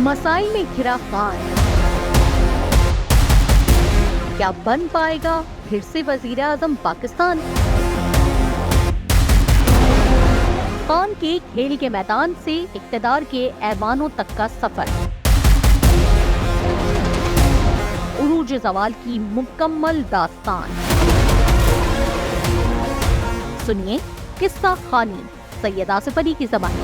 مسائل میں گھرا خان کیا بن پائے گا پھر سے وزیر اعظم پاکستان؟ خان کے کھیل کے میدان سے اقتدار کے ایوانوں تک کا سفر، عروج زوال کی مکمل داستان۔ سنیے قصہ خانی سید آصف علی کی زبان۔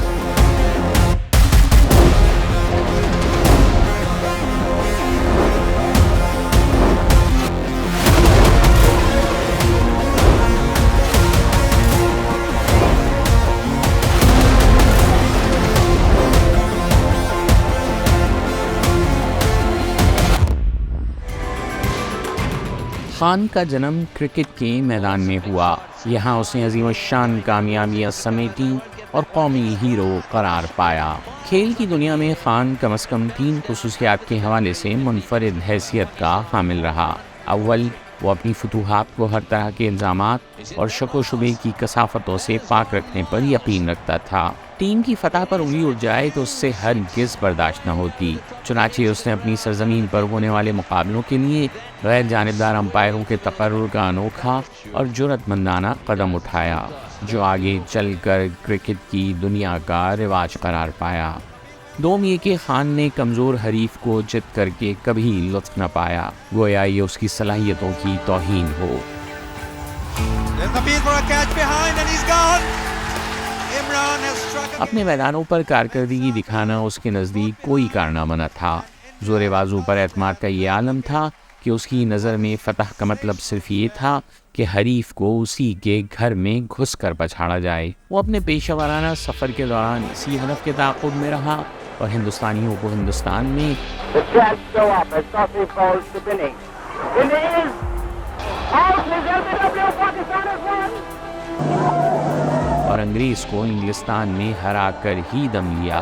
خان کا جنم کرکٹ کے میدان میں ہوا۔ یہاں اس نے عظیم الشان کامیابیاں سمیٹی اور قومی ہیرو قرار پایا۔ کھیل کی دنیا میں خان کم از کم 3 خصوصیات کے حوالے سے منفرد حیثیت کا حامل رہا۔ اول، وہ اپنی فتوحات کو ہر طرح کے الزامات اور شک و شبے کی کثافتوں سے پاک رکھنے پر یقین رکھتا تھا۔ ٹیم کی فتح پر انگلی اٹھ جائے تو اس سے ہرگز برداشت نہ ہوتی۔ چنانچہ اس نے اپنی سرزمین پر ہونے والے مقابلوں کے لیے غیر جانبدار امپائروں کے تقرر کا انوکھا اور جرأت مندانہ قدم اٹھایا، جو آگے چل کر کرکٹ کی دنیا کا رواج قرار پایا۔ دوم یہ کہ خان نے کمزور حریف کو جت کر کے کبھی لطف نہ پایا، گویا یہ اس کی صلاحیتوں کی توہین ہو۔ اپنے میدانوں پر کارکردگی دکھانا اس کے نزدیک کوئی کارنامہ نہ تھا۔ زور بازو پر اعتماد کا یہ عالم تھا کہ اس کی نظر میں فتح کا مطلب صرف یہ تھا کہ حریف کو اسی کے گھر میں گھس کر پچھاڑا جائے۔ وہ اپنے پیشہ ورانہ سفر کے دوران اسی ہدف کے تعاقب میں رہا اور ہندوستانیوں کو ہندوستان میں اور انگریز کو انگلستان میں ہرا کر ہی دم لیا۔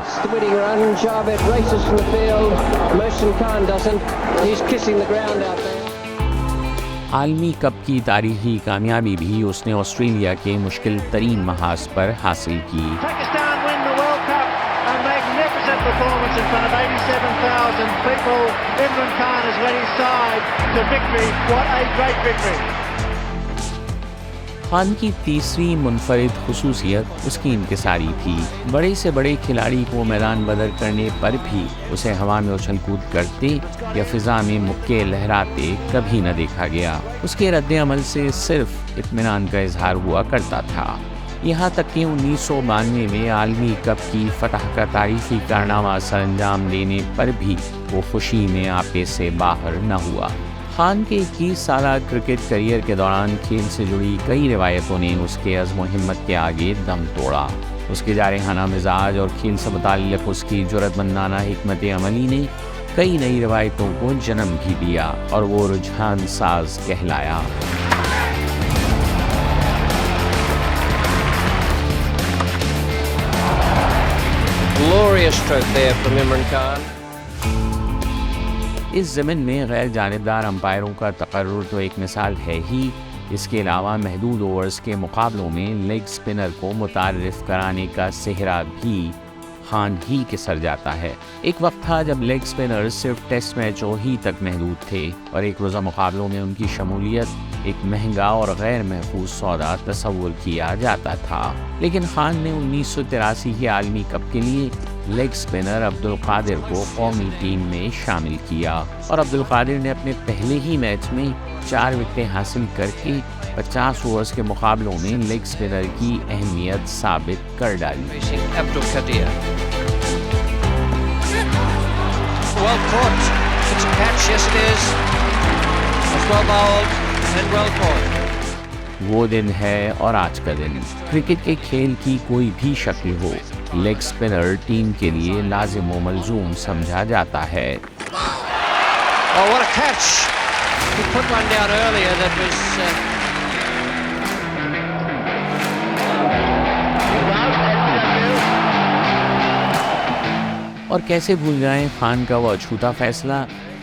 عالمی کپ کی تاریخی کامیابی بھی اس نے آسٹریلیا کے مشکل ترین محاذ پر حاصل کی۔ خان کی تیسری منفرد خصوصیت اس کی انکساری تھی۔ بڑے سے بڑے کھلاڑی کو میدان بدر کرنے پر بھی اسے ہوا میں اچھل کود کرتے یا فضا میں مکے لہراتے کبھی نہ دیکھا گیا۔ اس کے رد عمل سے صرف اطمینان کا اظہار ہوا کرتا تھا۔ یہاں تک کہ 1992 میں عالمی کپ کی فتح کا تاریخی کارنامہ سر انجام دینے پر بھی وہ خوشی میں آپے سے باہر نہ ہوا۔ خان کے 21 سالہ کرکٹ کیریئر کے دوران کھیل سے جڑی کئی روایتوں نے اس کے عزم و ہمت کے آگے دم توڑا۔ اس کے جارحانہ مزاج اور کھیل سے متعلق اس کی جرأت مندانہ حکمت عملی نے کئی نئی روایتوں کو جنم بھی دیا اور وہ رجحان ساز کہلایا۔ Glorious stroke there from Imran Khan. اس ضمن میں غیر جانبدار امپائروں کا تقرر تو ایک مثال ہے ہی، اس کے علاوہ محدود اوورز کے مقابلوں میں لیگ سپنر کو متعارف کرانے کا سہرا بھی خان ہی کے سر جاتا ہے۔ ایک وقت تھا جب لیگ سپنر صرف ٹیسٹ میچوں ہی تک محدود تھے اور ایک روزہ مقابلوں میں ان کی شمولیت ایک مہنگا اور غیر محفوظ سودا تصور کیا جاتا تھا۔ لیکن خان نے 1983 کے عالمی کپ کے لیے لیگ سپنر عبدالقادر کو قومی ٹیم میں شامل کیا اور عبدالقادر نے اپنے پہلے ہی میچ میں 4 وکٹیں حاصل کر کے 50 اوورز کے مقابلوں میں لیگ سپنر کی اہمیت ثابت کر ڈالی۔ Well caught. It's a catch, yes it is. It's well bowled and well caught. وہ دن ہے اور آج کا دن۔ کرکٹ کے کھیل کی کوئی بھی شکل ہو، لیگ سپنر ٹیم کے لیے لازم و ملزوم سمجھا جاتا ہے۔ Oh, what a catch. He put one down earlier that was اور کیسے بھول جائیں خان کا وہ اچھوتا فیصلہ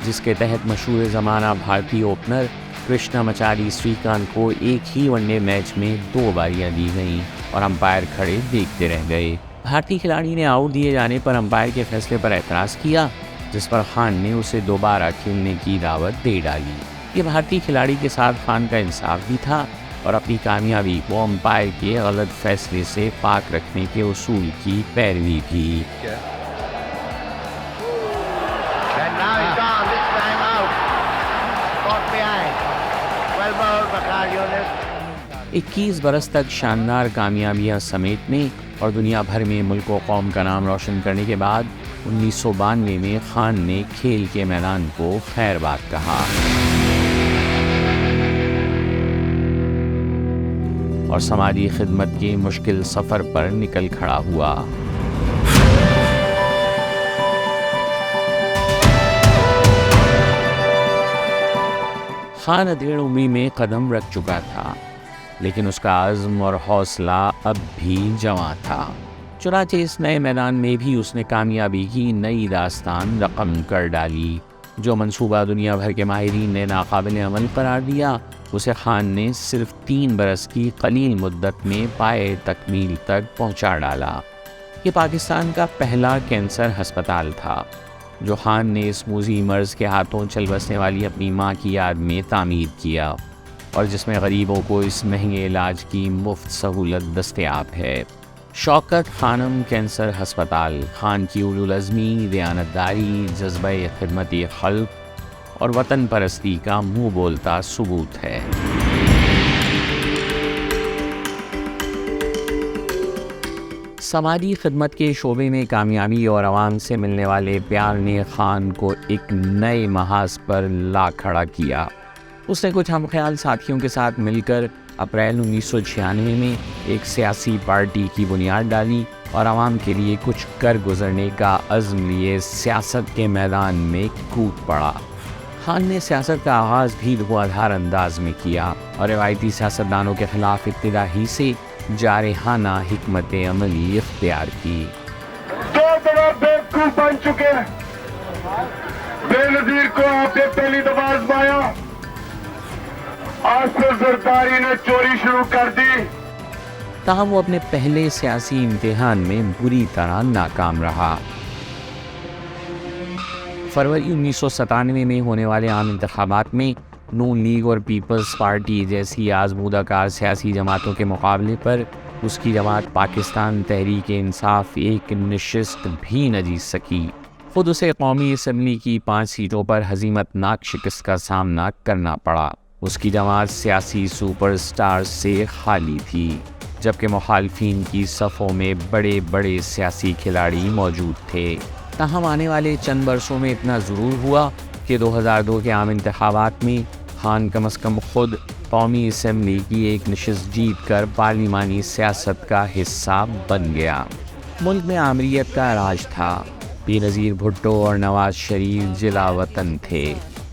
جس کے تحت مشہور زمانہ بھارتی اوپنر کرشنا مچاری سری کانت کو ایک ہی ون ڈے میچ میں 2 باریاں دی گئیں اور امپائر کھڑے دیکھتے رہ گئے۔ بھارتی کھلاڑی نے آؤٹ دیے جانے پر امپائر کے فیصلے پر اعتراض کیا، جس پر خان نے اسے دوبارہ کھیلنے کی دعوت دے ڈالی۔ یہ بھارتی کھلاڑی کے ساتھ خان کا انصاف بھی تھا اور اپنی کامیابی کو امپائر کے غلط فیصلے سے پاک رکھنے کے اصول کی پیروی بھی۔ And now he's gone, this time out. Caught behind. Well bowled by Carl Yunus. 21 برس تک شاندار کامیابیاں سمیٹنے اور دنیا بھر میں ملک و قوم کا نام روشن کرنے کے بعد 1992 میں خان نے کھیل کے میدان کو خیر باد کہا اور سماجی خدمت کے مشکل سفر پر نکل کھڑا ہوا۔ خان ادھیڑ عمری میں قدم رکھ چکا تھا، لیکن اس کا عزم اور حوصلہ اب بھی جواں تھا۔ چنانچہ اس نئے میدان میں بھی اس نے کامیابی کی نئی داستان رقم کر ڈالی۔ جو منصوبہ دنیا بھر کے ماہرین نے ناقابل عمل قرار دیا، اسے خان نے صرف 3 برس کی قلیل مدت میں پائے تکمیل تک پہنچا ڈالا۔ یہ پاکستان کا پہلا کینسر ہسپتال تھا جو خان نے اس موذی مرض کے ہاتھوں چل بسنے والی اپنی ماں کی یاد میں تعمیر کیا، اور جس میں غریبوں کو اس مہنگے علاج کی مفت سہولت دستیاب ہے۔ شوکت خانم کینسر ہسپتال خان کی اولو العزمی، دیانتداری، جذبہ خدمت خلق اور وطن پرستی کا منہ بولتا ثبوت ہے۔ سماجی خدمت کے شعبے میں کامیابی اور عوام سے ملنے والے پیار نے خان کو ایک نئے محاذ پر لا کھڑا کیا۔ اس نے کچھ ہم خیال ساتھیوں کے ساتھ مل کر اپریل 1996 میں ایک سیاسی پارٹی کی بنیاد ڈالی اور عوام کے لیے کچھ کر گزرنے کا عزم لیے سیاست کے میدان میں کود پڑا۔ خان نے سیاست کا آغاز بھی دھواں انداز میں کیا اور روایتی سیاستدانوں کے خلاف ابتدا ہی سے جارحانہ حکمت عملی اختیار کی۔ 2 دفعہ بیوقوف بن چکے ہیں، بے نظیر کو آپ نے پہلی دفعہ آزمایا، آصف زرداری نے چوری شروع کر دی۔ تاہم وہ اپنے پہلے سیاسی امتحان میں بری طرح ناکام رہا۔ فروری 1997 میں ہونے والے عام انتخابات میں نون لیگ اور پیپلز پارٹی جیسی آزمودہ کار سیاسی جماعتوں کے مقابلے پر اس کی جماعت پاکستان تحریک انصاف ایک نشست بھی نہ جیت سکی۔ خود اسے قومی اسمبلی کی 5 سیٹوں پر ہزیمت ناک شکست کا سامنا کرنا پڑا۔ اس کی جماعت سیاسی سپر سٹار سے خالی تھی، جبکہ مخالفین کی صفوں میں بڑے بڑے سیاسی کھلاڑی موجود تھے۔ تاہم آنے والے چند برسوں میں اتنا ضرور ہوا کہ 2002 کے عام انتخابات میں خان کم از کم خود قومی اسمبلی کی ایک نشست جیت کر پارلیمانی سیاست کا حصہ بن گیا۔ ملک میں آمریت کا راج تھا، بے نظیر بھٹو اور نواز شریف جلا وطن تھے۔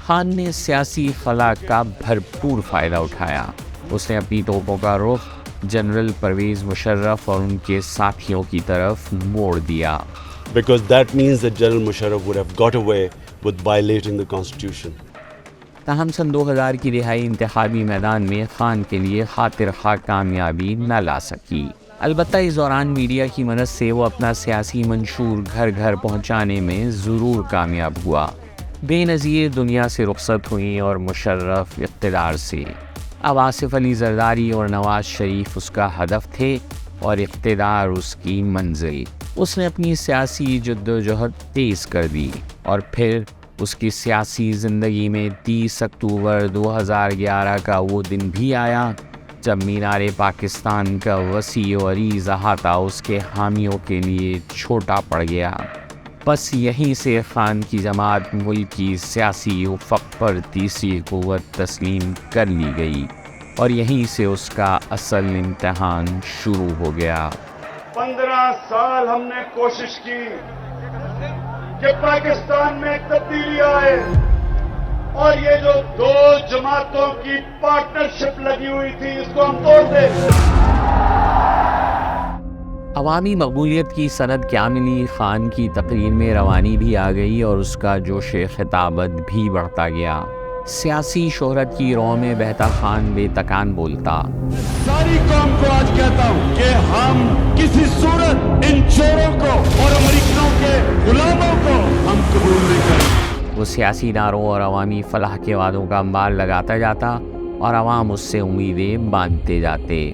خان نے سیاسی خلا کا بھرپور فائدہ اٹھایا۔ اس نے اپنی توپوں کا رخ جنرل پرویز مشرف اور ان کے ساتھیوں کی طرف موڑ دیا۔ Because that means that General Musharraf would have got away with violating the Constitution. تاہم سن 2000 کی رہائی انتخابی میدان میں خان کے لیے خاطر خواہ کامیابی نہ لا سکی۔ البتہ اس دوران میڈیا کی مدد سے وہ اپنا سیاسی منشور گھر گھر پہنچانے میں ضرور کامیاب ہوا۔ بے نظیر دنیا سے رخصت ہوئیں اور مشرف اقتدار سے۔ اب آصف علی زرداری اور نواز شریف اس کا ہدف تھے اور اقتدار اس کی منزل۔ اس نے اپنی سیاسی جدوجہد تیز کر دی اور پھر اس کی سیاسی زندگی میں 30 اکتوبر 2011 کا وہ دن بھی آیا جب مینار پاکستان کا وسیع و عریض احاطہ اس کے حامیوں کے لیے چھوٹا پڑ گیا۔ بس یہیں سے خان کی جماعت ملک کی سیاسی افق پر تیسری قوت تسلیم کر لی گئی اور یہیں سے اس کا اصل امتحان شروع ہو گیا۔ 15 سال ہم نے کوشش کی کہ پاکستان میں ایک تبدیلی آئے، اور یہ جو 2 جماعتوں کی پارٹنرشپ لگی ہوئی تھی اس کو ہم توڑ دیں۔ عوامی مقبولیت کی سند کیا ملی؟ خان کی تقریر میں روانی بھی آ گئی اور اس کا جوش خطابت بھی بڑھتا گیا۔ سیاسی شہرت کی رو میں بہتا خان بے تکان بولتا، ساری قوم کو آج کہتا ہوں کہ ہم کسی صورت ان چوروں کو اور امریکنوں کے غلاموں کو ہم قبول نہیں کریں۔ وہ سیاسی نعروں اور عوامی فلاح کے وعدوں کا انبار لگاتا جاتا اور عوام اس سے امیدیں باندھتے جاتے۔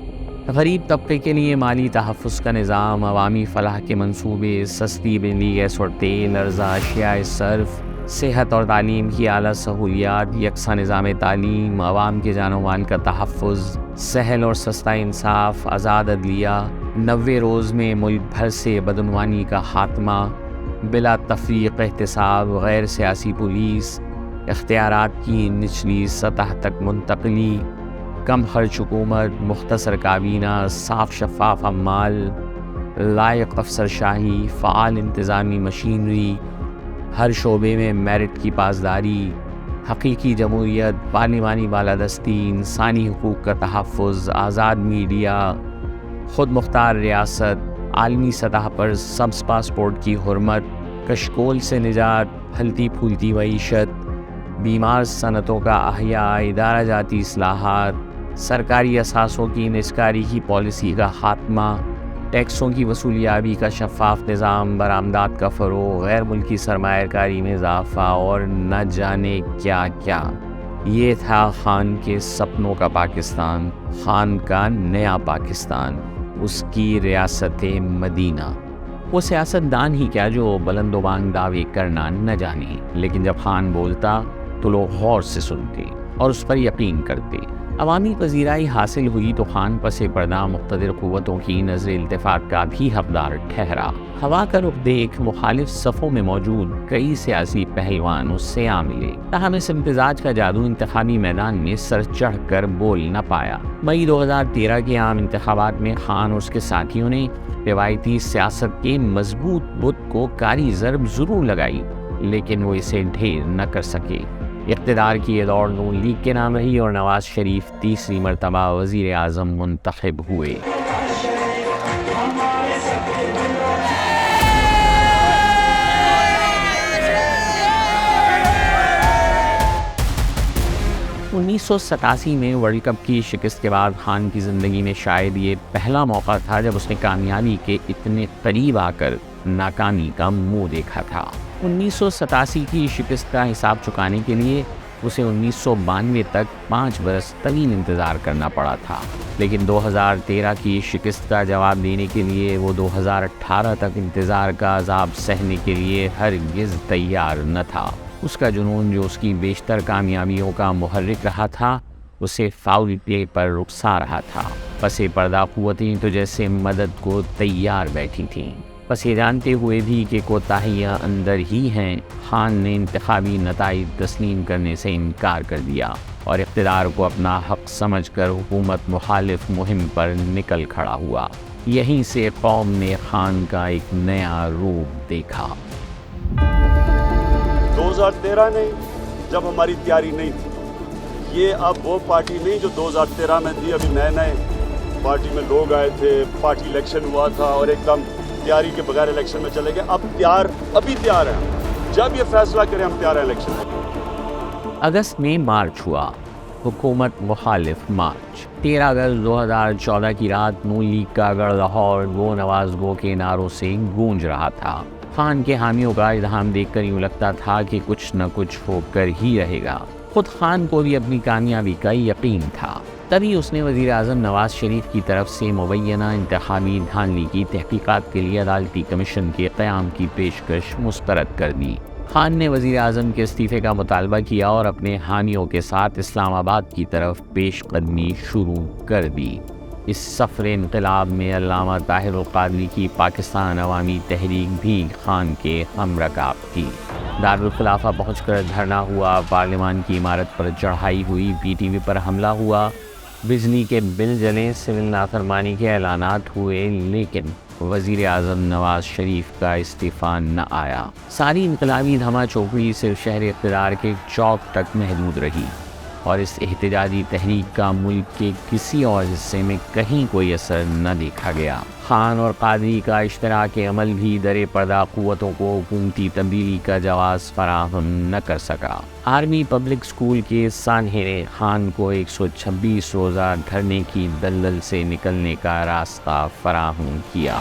غریب طبقے کے لیے مالی تحفظ کا نظام، عوامی فلاح کے منصوبے، سستی بجلی، گیس اور تیل، ارزاں اشیاء صرف، صحت اور تعلیم کی اعلیٰ سہولیات، یکساں نظام تعلیم، عوام کے جان و مال کا تحفظ، سہل اور سستا انصاف، آزاد عدلیہ، 90 روز میں ملک بھر سے بدعنوانی کا خاتمہ، بلا تفریق احتساب، غیر سیاسی پولیس، اختیارات کی نچلی سطح تک منتقلی، کم خرچ حکومت، مختصر کابینہ، صاف شفاف عمال، لائق افسر شاہی، فعال انتظامی مشینری، ہر شعبے میں میرٹ کی پاسداری، حقیقی جمہوریت، پارلیمانی بالادستی، انسانی حقوق کا تحفظ، آزاد میڈیا، خود مختار ریاست، عالمی سطح پر سبز پاسپورٹ کی حرمت، کشکول سے نجات، پھلتی پھولتی معیشت، بیمار صنعتوں کا احیاء، ادارہ جاتی اصلاحات، سرکاری اثاثوں کی نجکاری کی پالیسی کا خاتمہ، ٹیکسوں کی وصولیابی کا شفاف نظام، برآمدات کا فروغ، غیر ملکی سرمایہ کاری میں اضافہ اور نہ جانے کیا کیا۔ یہ تھا خان کے سپنوں کا پاکستان، خان کا نیا پاکستان، اس کی ریاست مدینہ۔ وہ سیاست دان ہی کیا جو بلند و بانگ دعوے کرنا نہ جانے، لیکن جب خان بولتا تو لوگ غور سے سنتے اور اس پر یقین کرتے۔ عوامی پذیرائی حاصل ہوئی تو خان پس پردہ مقتدر قوتوں کی نظر التفات کا بھی حقدار ٹھہرا۔ ہوا کا رخ دیکھ مخالف صفوں میں موجود کئی سیاسی پہلوان اس سے آ ملے، تاہم اس امتزاج کا جادو انتخابی میدان میں سر چڑھ کر بول نہ پایا۔ مئی 2013 کے عام انتخابات میں خان اور اس کے ساتھیوں نے روایتی سیاست کے مضبوط بت کو کاری ضرب ضرور لگائی، لیکن وہ اسے ڈھیر نہ کر سکے۔ اقتدار کی یہ دوڑ نون لیگ کے نام رہی اور نواز شریف تیسری مرتبہ وزیر اعظم منتخب ہوئے۔ انیس سو 87 میں ورلڈ کپ کی شکست کے بعد خان کی زندگی میں شاید یہ پہلا موقع تھا جب اس نے کامیابی کے اتنے قریب آ کر ناکامی کا منہ دیکھا تھا۔ 1987 کی شکست کا حساب چکانے کے لیے اسے 1992 تک 5 برس طویل انتظار کرنا پڑا تھا، لیکن 2013 کی شکست کا جواب دینے کے لیے وہ 2018 تک انتظار کا عذاب سہنے کے لیے ہرگز تیار نہ تھا۔ اس کا جنون جو اس کی بیشتر کامیابیوں کا محرک رہا تھا، اسے فاؤل پلے پر رکسا رہا تھا۔ پس پردہ قوتیں تو جیسے مدد کو تیار بیٹھی تھیں۔ بس یہ جانتے ہوئے بھی کہ کوتاہیاں اندر ہی ہیں، خان نے انتخابی نتائج تسلیم کرنے سے انکار کر دیا اور اقتدار کو اپنا حق سمجھ کر حکومت مخالف مہم پر نکل کھڑا ہوا۔ یہیں سے قوم نے خان کا ایک نیا روپ دیکھا۔ 2013 نہیں، جب ہماری تیاری نہیں تھی، یہ اب وہ پارٹی نہیں جو 2013 میں تھی۔ ابھی نئے نئے پارٹی میں لوگ آئے تھے، پارٹی الیکشن ہوا تھا اور ایک دم تیاری کے بغیر الیکشن میں چلے گئے۔ ابھی تیار ہیں، جب یہ فیصلہ کریں ہم تیار ہیں الیکشن میں۔ اگست میں مارچ ہوا، حکومت مخالف مارچ۔ 13 اگست 2014 کی رات نون لیگ کا گڑھ لاہور گو نواز گو کے نعروں سے گونج رہا تھا۔ خان کے حامیوں کا ازدحام دیکھ کر یوں لگتا تھا کہ کچھ نہ کچھ ہو کر ہی رہے گا۔ خود خان کو بھی اپنی کامیابی کا یقین تھا۔ تبھی اس نے وزیر اعظم نواز شریف کی طرف سے مبینہ انتخابی دھاندلی کی تحقیقات کے لیے عدالتی کمیشن کے قیام کی پیشکش مسترد کر دی۔ خان نے وزیر اعظم کے استعفے کا مطالبہ کیا اور اپنے حامیوں کے ساتھ اسلام آباد کی طرف پیش قدمی شروع کر دی۔ اس سفر انقلاب میں علامہ طاہر القادری کی پاکستان عوامی تحریک بھی خان کے ہم رکاب تھی۔ دارالخلافہ پہنچ کر دھرنا ہوا، پارلیمان کی عمارت پر چڑھائی ہوئی، پی ٹی وی پر حملہ ہوا، بجلی کے بل جلے، سول نافرمانی کے اعلانات ہوئے، لیکن وزیر اعظم نواز شریف کا استعفیٰ نہ آیا۔ ساری انقلابی دھما چوکڑی صرف شہر اقتدار کے چوک تک محدود رہی اور اس احتجاجی تحریک کا ملک کے کسی اور حصے میں کہیں کوئی اثر نہ دیکھا گیا۔ خان اور قادری کا اشتراک عمل بھی در پردہ قوتوں کو حکومتی تبدیلی کا جواز فراہم نہ کر سکا۔ آرمی پبلک اسکول کے سانحے نے خان کو 126 روزہ دھرنے کی دلدل سے نکلنے کا راستہ فراہم کیا۔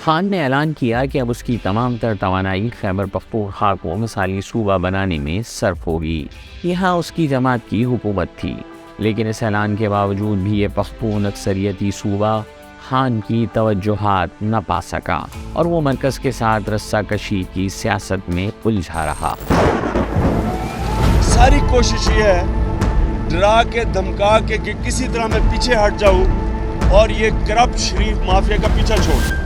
خان نے اعلان کیا کہ اب اس کی تمام تر توانائی خیبر پختونخوا کو مثالی صوبہ بنانے میں صرف ہوگی۔ یہاں اس کی جماعت کی حکومت تھی، لیکن اس اعلان کے باوجود بھی یہ پختون اکثریتی صوبہ خان کی توجہات نہ پا سکا اور وہ مرکز کے ساتھ رسہ کشی کی سیاست میں الجھا رہا۔ ساری کوشش یہ ہے ڈرا کے دھمکا کے کہ کسی طرح میں پیچھے ہٹ جاؤں اور یہ کرپٹ شریف مافیا کا پیچھا چھوڑ دوں۔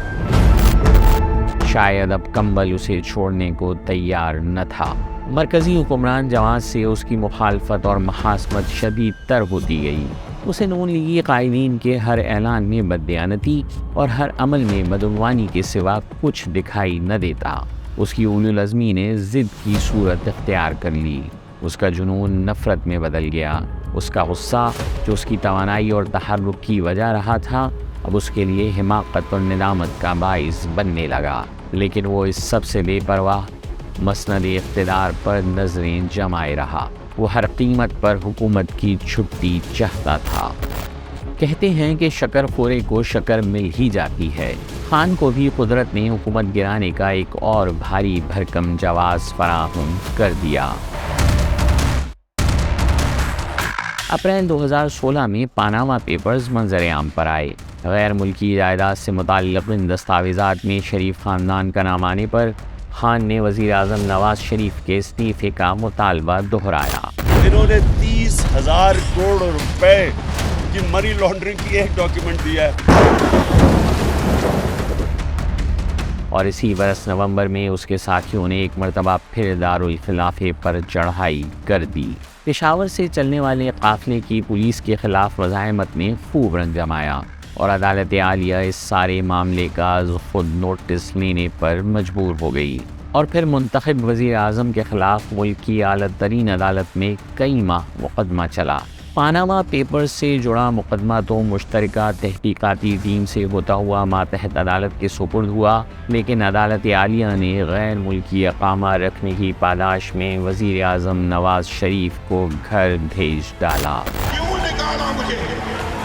شاید اب کمبل اسے چھوڑنے کو تیار نہ تھا۔ مرکزی حکمران جماعت سے اس کی مخالفت اور محاسمت شدید تر ہوتی گئی۔ اسے نون لیگی قائدین کے ہر اعلان میں بددیانتی اور ہر عمل میں بدعنوانی کے سوا کچھ دکھائی نہ دیتا۔ اس کی اولو العزمی نے ضد کی صورت اختیار کر لی۔ اس کا جنون نفرت میں بدل گیا۔ اس کا غصہ جو اس کی توانائی اور تحرک کی وجہ رہا تھا، اب اس کے لیے حماقت اور ندامت کا باعث بننے لگا۔ لیکن وہ اس سب سے بے پرواہ مسند اقتدار پر نظریں جمائے رہا۔ وہ ہر قیمت پر حکومت کی چھٹی چاہتا تھا۔ کہتے ہیں کہ شکر خورے کو شکر مل ہی جاتی ہے۔ خان کو بھی قدرت نے حکومت گرانے کا ایک اور بھاری بھرکم جواز فراہم کر دیا۔ اپریل 2016 میں پاناما پیپرز منظر عام پر آئے۔ غیر ملکی جائیداد سے متعلق ان دستاویزات میں شریف خاندان کا نام آنے پر خان نے وزیر اعظم نواز شریف کے استعفے کا مطالبہ دہرایا۔ انہوں نے 30,000 کروڑ روپے کی منی لانڈرنگ کی ایک ڈاکیومنٹ دیا ہے۔ اور اسی برس نومبر میں اس کے ساتھیوں نے ایک مرتبہ پھر دارالخلافے پر چڑھائی کر دی۔ پشاور سے چلنے والے قافلے کی پولیس کے خلاف مزاحمت نے خوب رنگ جمایا اور عدالت عالیہ اس سارے معاملے کا از خود نوٹس لینے پر مجبور ہو گئی، اور پھر منتخب وزیر اعظم کے خلاف ملک کی اعلیٰ ترین عدالت میں کئی ماہ مقدمہ چلا۔ پاناما پیپرز سے جڑا مقدمہ تو مشترکہ تحقیقاتی ٹیم سے ہوتا ہوا ماتحت عدالت کے سپرد ہوا، لیکن عدالت عالیہ نے غیر ملکی اقامہ رکھنے کی پاداش میں وزیر اعظم نواز شریف کو گھر بھیج ڈالا۔ کیوں نکالا مجھے؟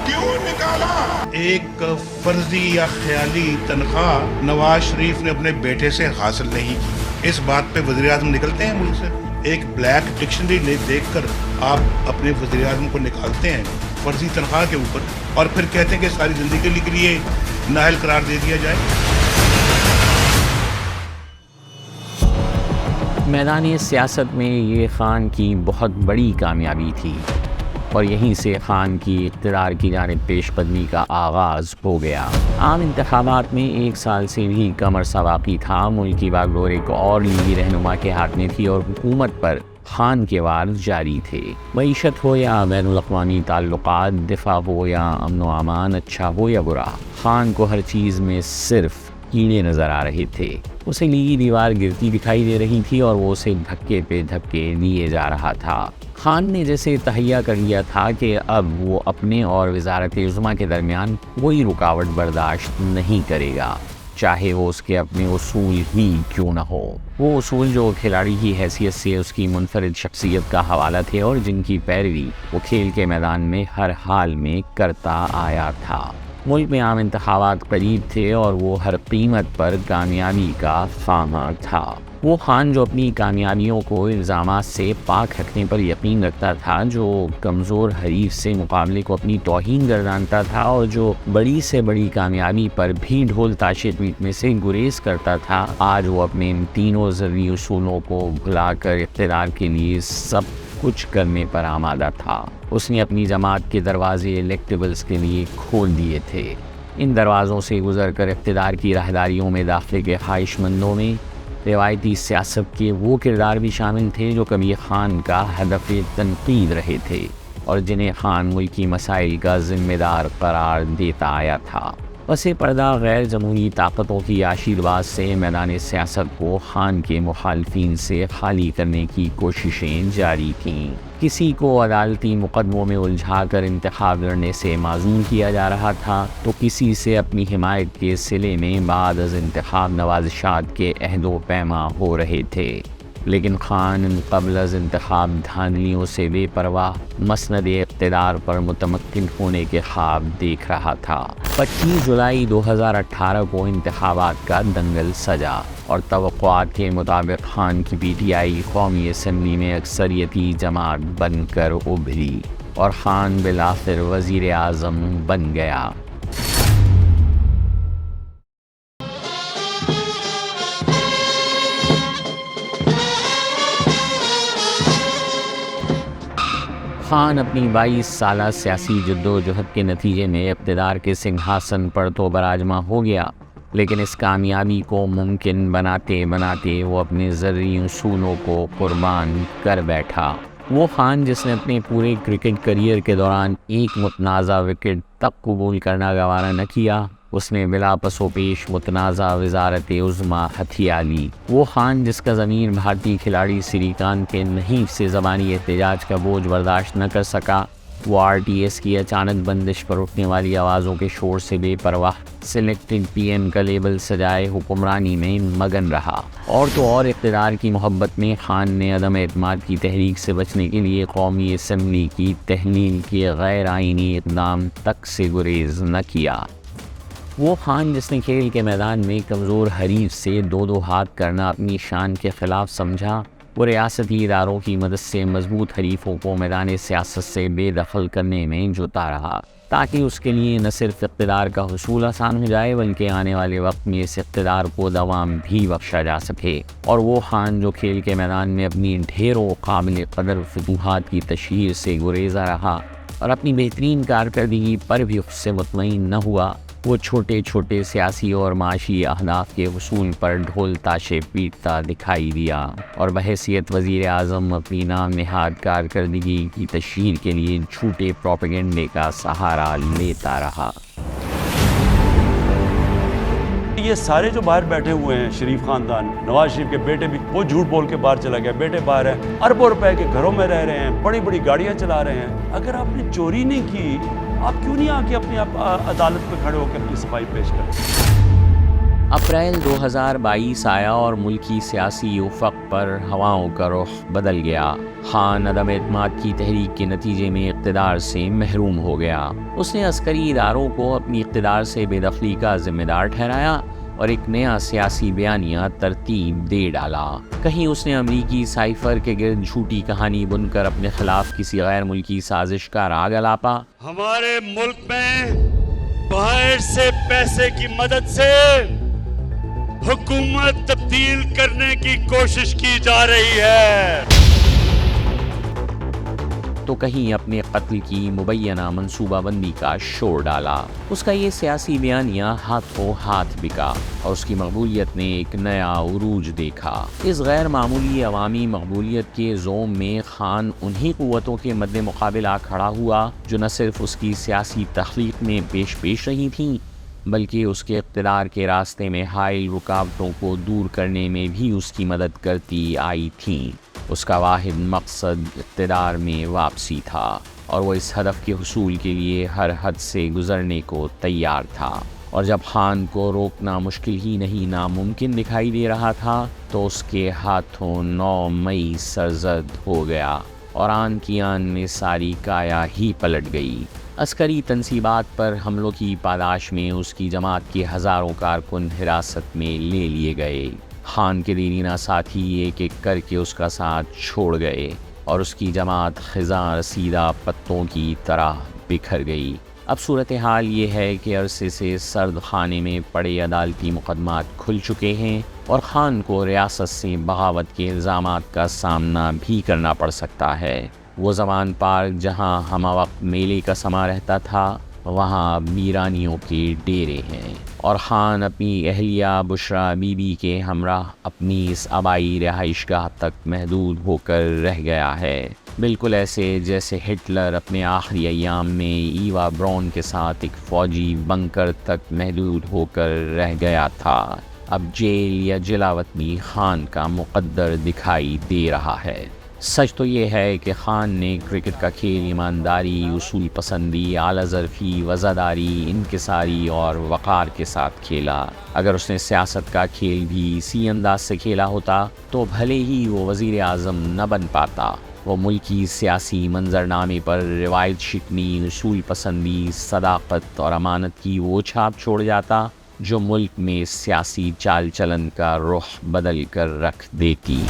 کیوں نکالا؟ ایک فرضی یا خیالی تنخواہ نواز شریف نے اپنے بیٹے سے حاصل نہیں کی۔ اس بات پہ وزیر اعظم نکلتے ہیں ملک سے؟ ایک بلیک ڈکشنری دیکھ کر آپ اپنے وزیر اعظم کو نکالتے ہیں فرضی تنخواہ کے اوپر، اور پھر کہتے ہیں کہ ساری زندگی کے لیے نااہل قرار دے دیا جائے۔ میدان سیاست میں یہ خان کی بہت بڑی کامیابی تھی، اور یہیں سے خان کی اقتدار کی جانب پیش قدمی کا آغاز ہو گیا۔ عام انتخابات میں 1 سال سے بھی کم عرصہ باقی تھا۔ ملکی باغ ڈور ایک اور لیگی رہنما کے ہاتھ میں تھی اور حکومت پر خان کے وار جاری تھے۔ معیشت ہو یا بین الاقوامی تعلقات، دفاع ہو یا امن و امان، اچھا ہو یا برا، خان کو ہر چیز میں صرف کیڑے نظر آ رہے تھے۔ اسے لیگی دیوار گرتی دکھائی دے رہی تھی اور وہ اسے دھکے پہ دھکے لیے جا رہا تھا۔ خان نے جیسے تہیا کر لیا تھا کہ اب وہ اپنے اور وزارت عظمیٰ کے درمیان کوئی رکاوٹ برداشت نہیں کرے گا، چاہے وہ اس کے اپنے اصول ہی کیوں نہ ہو۔ وہ اصول جو کھلاڑی کی حیثیت سے اس کی منفرد شخصیت کا حوالہ تھے اور جن کی پیروی وہ کھیل کے میدان میں ہر حال میں کرتا آیا تھا۔ ملک میں عام انتخابات قریب تھے اور وہ ہر قیمت پر کامیابی کا خواہاں تھا۔ وہ خان جو اپنی کامیابیوں کو الزامات سے پاک رکھنے پر یقین رکھتا تھا، جو کمزور حریف سے مقابلے کو اپنی توہین گردانتا تھا، اور جو بڑی سے بڑی کامیابی پر بھی ڈھول تاشے پیٹنے سے گریز کرتا تھا، آج وہ اپنے ان تینوں ضروری اصولوں کو بھلا کر اقتدار کے لیے سب کچھ کرنے پر آمادہ تھا۔ اس نے اپنی جماعت کے دروازے الیکٹیبلز کے لیے کھول دیے تھے۔ ان دروازوں سے گزر کر اقتدار کی راہداریوں میں داخلے کے خواہش مندوں میں روایتی سیاست کے وہ کردار بھی شامل تھے جو کبھی خان کا ہدف تنقید رہے تھے اور جنہیں خان ملکی مسائل کا ذمہ دار قرار دیتا آیا تھا۔ پس پردہ غیر جمہوری طاقتوں کی آشیرواد سے میدان سیاست کو خان کے مخالفین سے خالی کرنے کی کوششیں جاری تھیں۔ کسی کو عدالتی مقدموں میں الجھا کر انتخاب لڑنے سے معزول کیا جا رہا تھا تو کسی سے اپنی حمایت کے صلے میں بعد از انتخاب نوازشات کے عہد و پیما ہو رہے تھے، لیکن خان قبل از انتخاب دھاندلیوں سے بے پرواہ مسند اقتدار پر متمکن ہونے کے خواب دیکھ رہا تھا۔ 25 جولائی 2018 کو انتخابات کا دنگل سجا اور توقعات کے مطابق خان کی پی ٹی آئی قومی اسمبلی میں اکثریتی جماعت بن کر ابھری اور خان بالآخر وزیر اعظم بن گیا۔ خان اپنی 22 سالہ سیاسی جدوجہد کے نتیجے میں اقتدار کے سنگھاسن پر تو براجمہ ہو گیا، لیکن اس کامیابی کو ممکن بناتے بناتے وہ اپنے ذرعی اصولوں کو قربان کر بیٹھا۔ وہ خان جس نے اپنے پورے کرکٹ کریئر کے دوران ایک متنازع وکٹ تک قبول کرنا گوارا نہ کیا، اس نے بلا پس و پیش متنازع وزارت عظمیٰ ہتھیا لی۔ وہ خان جس کا ضمیر بھارتی کھلاڑی سری کانت کے نحیف سے زبانی احتجاج کا بوجھ برداشت نہ کر سکا، وہ آر ٹی ایس کی اچانک بندش پر اٹھنے والی آوازوں کے شور سے بے پرواہ سلیکٹڈ پی ایم کا لیبل سجائے حکمرانی میں مگن رہا۔ اور تو اور اقتدار کی محبت میں خان نے عدم اعتماد کی تحریک سے بچنے کے لیے قومی اسمبلی کی تحلیل کے غیر آئینی اقدام تک سے گریز نہ کیا۔ وہ خان جس نے کھیل کے میدان میں کمزور حریف سے دو ہاتھ کرنا اپنی شان کے خلاف سمجھا، وہ ریاستی اداروں کی مدد سے مضبوط حریفوں کو میدان سیاست سے بے دخل کرنے میں جوتا رہا، تاکہ اس کے لیے نہ صرف اقتدار کا حصول آسان ہو جائے بلکہ آنے والے وقت میں اس اقتدار کو دوام بھی بخشا جا سکے۔ اور وہ خان جو کھیل کے میدان میں اپنی ڈھیروں قابل قدر فتوحات کی تشہیر سے گریزا رہا اور اپنی بہترین کارکردگی پر بھی خود سے مطمئن نہ ہوا، وہ چھوٹے چھوٹے سیاسی اور معاشی اہداف کے حصول پر ڈھول تاشے پیٹتا دکھائی دیا اور بحیثیت وزیر اعظم اپنی نام نہاد کارکردگی کی تشہیر کے لیے جھوٹے پروپیگنڈے کا سہارا لیتا رہا۔ یہ سارے جو باہر بیٹھے ہوئے ہیں شریف خاندان، نواز شریف کے بیٹے بھی وہ جھوٹ بول کے باہر چلا گیا، بیٹے باہر ہیں، اربوں روپے کے گھروں میں رہ رہے ہیں، بڑی بڑی گاڑیاں چلا رہے ہیں۔ اگر آپ نے چوری نہیں کی، آپ کیوں نہیں آ کے اپنی عدالت پہ کھڑے ہو کے اپنی صفائی پیش کریں؟ اپریل 2022 آیا اور ملکی سیاسی افق پر ہواؤں کا رخ بدل گیا۔ خان عدم اعتماد کی تحریک کے نتیجے میں اقتدار سے محروم ہو گیا۔ اس نے عسکری اداروں کو اپنی اقتدار سے بے دخلی کا ذمہ دار ٹھہرایا اور ایک نیا سیاسی بیانیہ ترتیب دے ڈالا۔ کہیں اس نے امریکی سائفر کے گرد جھوٹی کہانی بن کر اپنے خلاف کسی غیر ملکی سازش کا راگ الاپا۔ ہمارے ملک میں باہر سے پیسے کی مدد سے حکومت تبدیل کرنے کی کوشش کی جا رہی ہے، تو کہیں اپنے قتل کی مبینہ منصوبہ بندی کا شور ڈالا۔ اس کا یہ سیاسی بیانیہ ہاتھوں ہاتھ بکا اور اس کی مقبولیت نے ایک نیا عروج دیکھا۔ اس غیر معمولی عوامی مقبولیت کے زوم میں خان انہی قوتوں کے مد مقابل آ کھڑا ہوا جو نہ صرف اس کی سیاسی تخلیق میں پیش رہی تھیں بلکہ اس کے اقتدار کے راستے میں حائل رکاوٹوں کو دور کرنے میں بھی اس کی مدد کرتی آئی تھیں۔ اس کا واحد مقصد اقتدار میں واپسی تھا اور وہ اس ہدف کے حصول کے لیے ہر حد سے گزرنے کو تیار تھا۔ اور جب خان کو روکنا مشکل ہی نہیں ناممکن دکھائی دے رہا تھا تو اس کے ہاتھوں 9 مئی سرزد ہو گیا اور آن کی آن میں ساری کایا ہی پلٹ گئی۔ عسکری تنصیبات پر حملوں کی پاداش میں اس کی جماعت کے ہزاروں کارکن حراست میں لے لیے گئے۔ خان کے دیرینہ ساتھی ایک ایک کر کے اس کا ساتھ چھوڑ گئے اور اس کی جماعت خزاں رسیدہ پتوں کی طرح بکھر گئی۔ اب صورتحال یہ ہے کہ عرصے سے سرد خانے میں پڑے عدالتی مقدمات کھل چکے ہیں اور خان کو ریاست سے بغاوت کے الزامات کا سامنا بھی کرنا پڑ سکتا ہے۔ وہ زمان پارک جہاں ہمہ وقت میلے کا سما رہتا تھا وہاں اب ویرانیوں کے ڈیرے ہیں اور خان اپنی اہلیہ بشرا بی بی کے ہمراہ اپنی اس آبائی رہائش گاہ تک محدود ہو کر رہ گیا ہے۔ بالکل ایسے جیسے ہٹلر اپنے آخری ایام میں ایوا براؤن کے ساتھ ایک فوجی بنکر تک محدود ہو کر رہ گیا تھا۔ اب جیل یا جلاوطنی خان کا مقدر دکھائی دے رہا ہے۔ سچ تو یہ ہے کہ خان نے کرکٹ کا کھیل ایمانداری، اصول پسندی، اعلیٰ ظرفی، وزاداری، انکساری اور وقار کے ساتھ کھیلا۔ اگر اس نے سیاست کا کھیل بھی اسی انداز سے کھیلا ہوتا تو بھلے ہی وہ وزیر اعظم نہ بن پاتا۔ وہ ملکی سیاسی منظرنامے پر روایت شکنی، اصول پسندی، صداقت اور امانت کی وہ چھاپ چھوڑ جاتا جو ملک میں سیاسی چال چلن کا رخ بدل کر رکھ دیتی۔